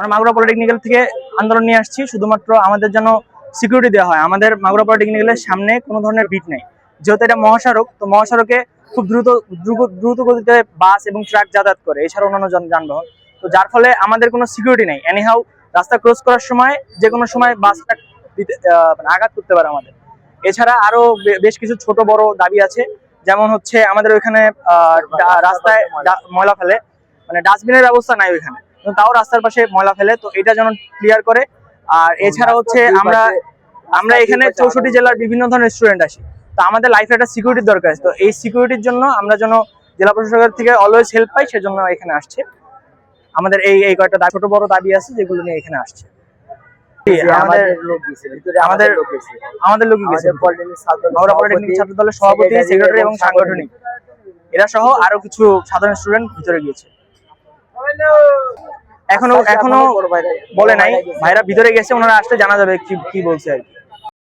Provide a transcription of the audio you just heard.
আমরা মাগুরা পলিটেকনিক্যাল থেকে আন্দোলন নিয়ে আসছি শুধুমাত্র আমাদের যেন সিকিউরিটি দেওয়া হয়। আমাদের মাগুরা পলিটেকনিক্যালের সামনে কোনো ধরনের বিট নেই, যেহেতু এটা মহাসড়ক, তো মহাসড়কে খুব দ্রুত গতিতে বাস এবং ট্রাক যাতায়াত করে, এছাড়া অন্যান্য যানবাহন। তো যার ফলে আমাদের কোনো সিকিউরিটি নেই। এনিহাউ রাস্তা ক্রস করার সময় যে কোনো সময় বাসটা আঘাত করতে পারে আমাদের। এছাড়া আরো বেশ কিছু ছোট বড় দাবি আছে, যেমন হচ্ছে আমাদের ওইখানে রাস্তায় ময়লা ফেলে, মানে ডাস্টবিনের ব্যবস্থা নাই ওইখানে, তাও রাস্তার পাশে ময়লা ফেলে, তো এটা যেন ক্লিয়ার করে। আর এছাড়া হচ্ছে আমরা এখানে 64 জেলার বিভিন্ন ধরনের স্টুডেন্ট আসি, তো আমাদের লাইফে একটা সিকিউরিটির দরকার আছে। তো এই সিকিউরিটির জন্য আমরা যেন জেলা প্রশাসকের থেকে অলওয়েজ হেল্প পাই, সেজন্য এখানে আসছে। আমাদের এই কয়েকটা ছোট বড় দাবি আছে যেগুলো নিয়ে এখানে আসছে। আমাদের লোকই গেছে, মাগুরা পলিটেকনিক ছাত্র দলের সভাপতি, সেক্রেটারি এবং সাংগঠনিক, এরা সহ আরো কিছু সাধারণ স্টুডেন্ট ভিতরে গিয়েছে। এখনো বলে নাই, ভাইরা ভিতরে গেছে, ওনারা আসলে জানা যাবে কি বলছে আর কি।